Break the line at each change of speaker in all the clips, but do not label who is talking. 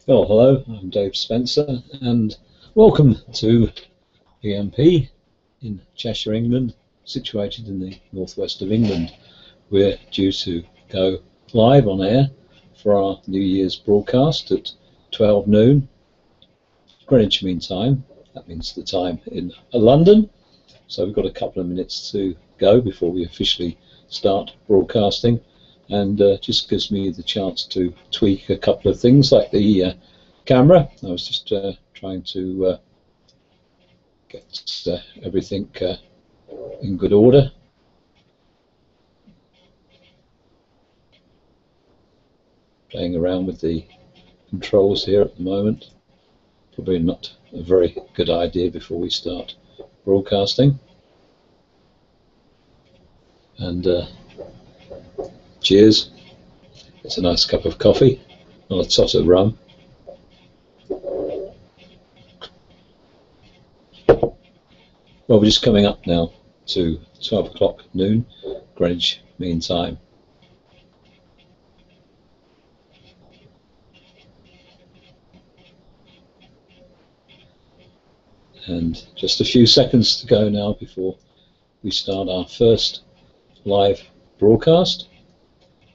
Well, hello, I'm Dave Spencer, and welcome to PMP in Cheshire, England, situated in the northwest of England. We're due to go live on air for our New Year's broadcast at 12 noon, Greenwich Mean Time. That means the time in London. So we've got a couple of minutes to go before we officially start broadcasting. And just gives me the chance to tweak a couple of things like the camera. I was just trying to get everything in good order. Playing around with the controls here at the moment. Probably not a very good idea before we start broadcasting. And cheers. It's a nice cup of coffee, not a tot of rum. Well, we're just coming up now to 12 o'clock noon, Greenwich Mean Time. And just a few seconds to go now before we start our first live broadcast.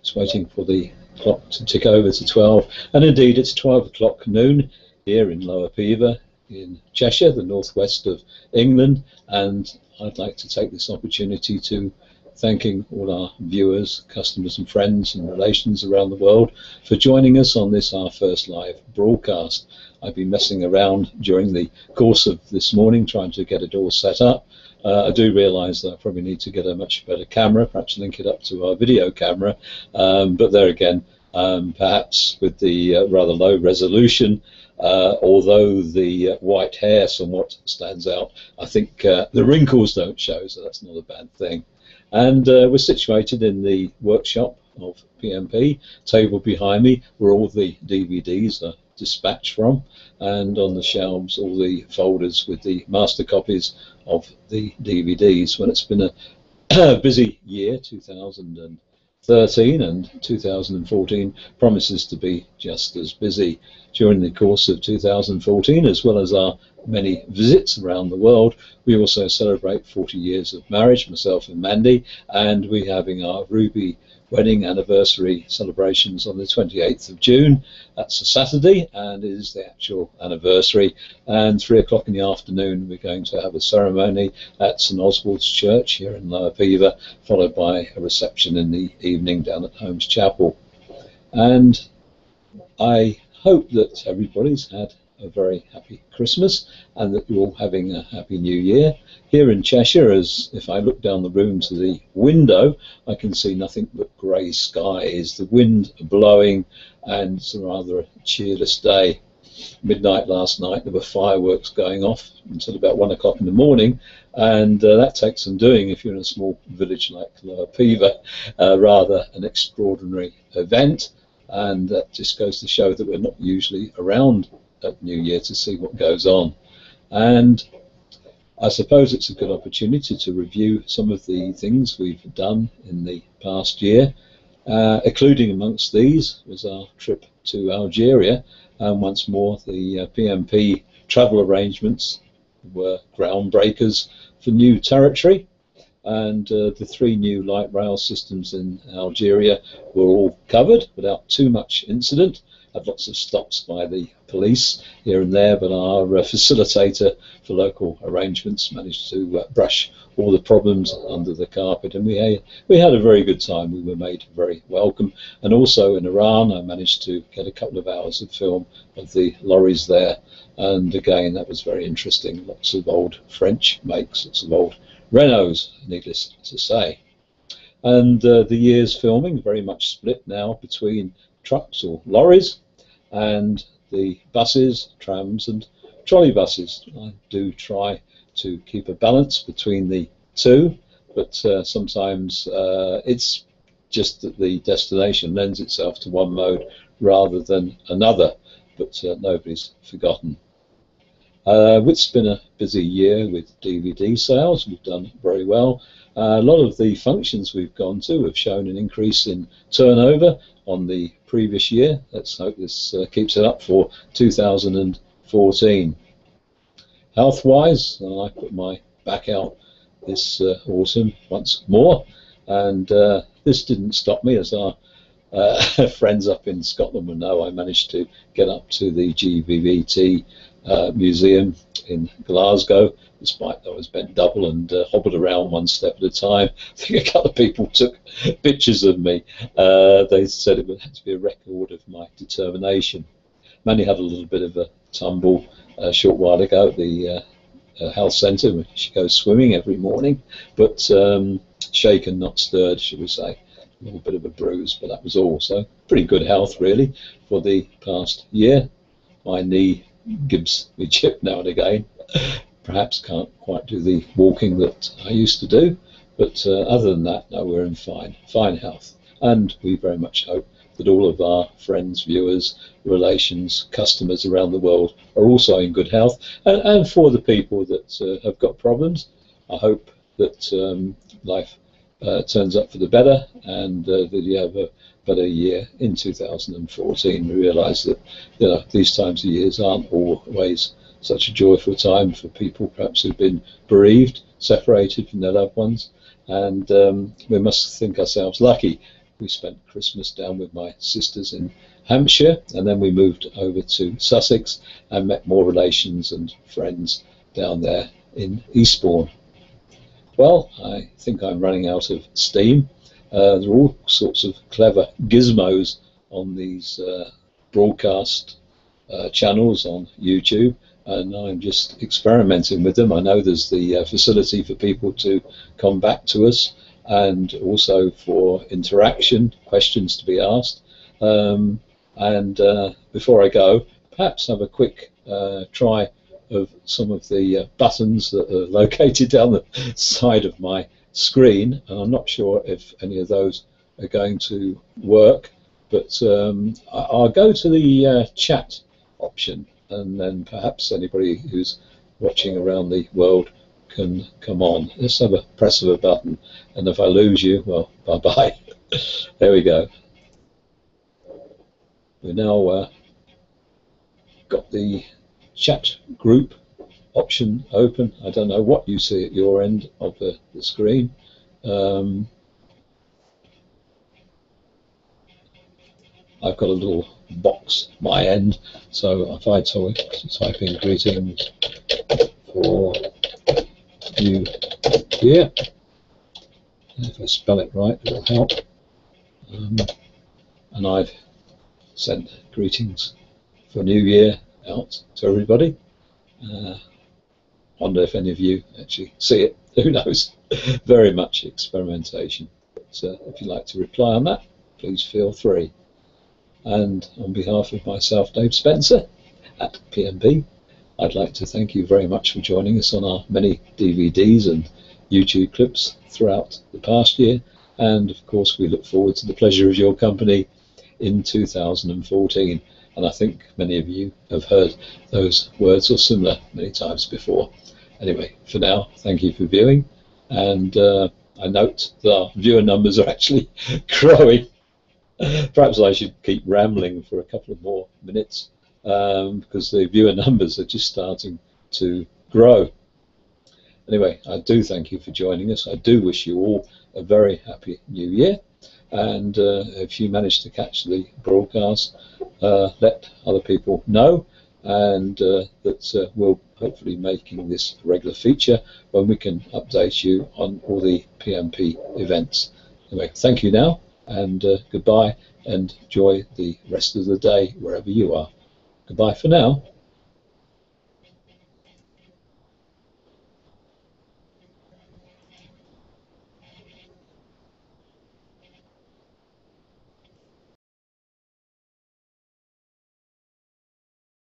Just waiting for the clock to tick over to 12, and indeed it's 12 o'clock noon here in Lower Pever in Cheshire, the northwest of England, and I'd like to take this opportunity to thanking all our viewers, customers and friends and relations around the world for joining us on this, our first live broadcast. I've been messing around during the course of this morning trying to get it all set up. I do realise that I probably need to get a much better camera, perhaps link it up to our video camera, but there again, perhaps with the rather low resolution, although the white hair somewhat stands out, I think the wrinkles don't show, so that's not a bad thing. And we're situated in the workshop of PMP, table behind me where all the DVDs are dispatched from, and on the shelves all the folders with the master copies of the DVDs. Well, it's been a busy year, 2013, and 2014 promises to be just as busy. During the course of 2014, as well as our many visits around the world, we also celebrate 40 years of marriage, myself and Mandy, and we're having our Ruby wedding anniversary celebrations on the 28th of June. That's a Saturday, and it is the actual anniversary. And 3 o'clock in the afternoon, we're going to have a ceremony at St Oswald's Church here in Lower Pever, followed by a reception in the evening down at Holmes Chapel. And I hope that everybody's had a very happy Christmas and that you're all having a happy new year. Here in Cheshire, as if I look down the room to the window, I can see nothing but grey skies, the wind blowing, and it's a rather cheerless day. Midnight last night there were fireworks going off until about 1 o'clock in the morning, and that takes some doing if you're in a small village like Lower Pever. Rather an extraordinary event, and that just goes to show that we're not usually around at New Year to see what goes on. And I suppose it's a good opportunity to review some of the things we've done in the past year, including amongst these was our trip to Algeria, and once more the PMP travel arrangements were groundbreakers for new territory, and the 3 new light rail systems in Algeria were all covered without too much incident. Had lots of stops by the police here and there, but our facilitator for local arrangements managed to brush all the problems under the carpet, and we had a very good time. We were made very welcome. And also in Iran, I managed to get a couple of hours of film of the lorries there, and again that was very interesting. Lots of old French makes, lots of old Renaults, needless to say. And the year's filming very much split now between trucks or lorries and the buses, trams and trolley buses. I do try to keep a balance between the two, but sometimes it's just that the destination lends itself to one mode rather than another, but nobody's forgotten. It's been a busy year with DVD sales. We've done very well. A lot of the functions we've gone to have shown an increase in turnover on the previous year. Let's hope this keeps it up for 2014. Health-wise, I put my back out this autumn once more, and this didn't stop me, as our friends up in Scotland will know. I managed to get up to the GVVT museum in Glasgow, despite I was bent double and hobbled around one step at a time. I think a couple of people took pictures of me. They said it had to be a record of my determination. Mandy had a little bit of a tumble a short while ago at the health centre, where she goes swimming every morning, but shaken, not stirred, should we say. A little bit of a bruise, but that was all. So pretty good health really for the past year. My knee gives me chip now and again. Perhaps can't quite do the walking that I used to do, but other than that, no, we're in fine health. And we very much hope that all of our friends, viewers, relations, customers around the world are also in good health. And for the people that have got problems, I hope that life turns up for the better, and that you have a better year in 2014. We realise that these times of years aren't always such a joyful time for people perhaps who've been bereaved, separated from their loved ones, and we must think ourselves lucky. We spent Christmas down with my sisters in Hampshire, and then we moved over to Sussex and met more relations and friends down there in Eastbourne. Well, I think I'm running out of steam. There are all sorts of clever gizmos on these broadcast channels on YouTube, and I'm just experimenting with them. I know there's the facility for people to come back to us, and also for interaction, questions to be asked. Before I go, perhaps have a quick try of some of the buttons that are located down the side of my screen, and I'm not sure if any of those are going to work, but I'll go to the chat option, and then perhaps anybody who's watching around the world can come on. Let's have a press of a button, and if I lose you, well, bye-bye. There we go. We've now got the chat group option open. I don't know what you see at your end of the screen. I've got a little box my end, so if I type in greetings for New Year, if I spell it right, it'll help. And I've sent greetings for New Year out to everybody. Wonder if any of you actually see it. Who knows? Very much experimentation. But if you'd like to reply on that, please feel free. And on behalf of myself, Dave Spencer at PMP, I'd like to thank you very much for joining us on our many DVDs and YouTube clips throughout the past year. And of course, we look forward to the pleasure of your company in 2014. And I think many of you have heard those words or similar many times before. Anyway, for now, thank you for viewing. And I note that our viewer numbers are actually growing. Perhaps I should keep rambling for a couple of more minutes, because the viewer numbers are just starting to grow. Anyway, I do thank you for joining us. I do wish you all a very happy New Year. And if you manage to catch the broadcast, let other people know, and that we'll hopefully making this a regular feature when we can update you on all the PMP events. Anyway, thank you now, and goodbye, and enjoy the rest of the day wherever you are. Goodbye for now.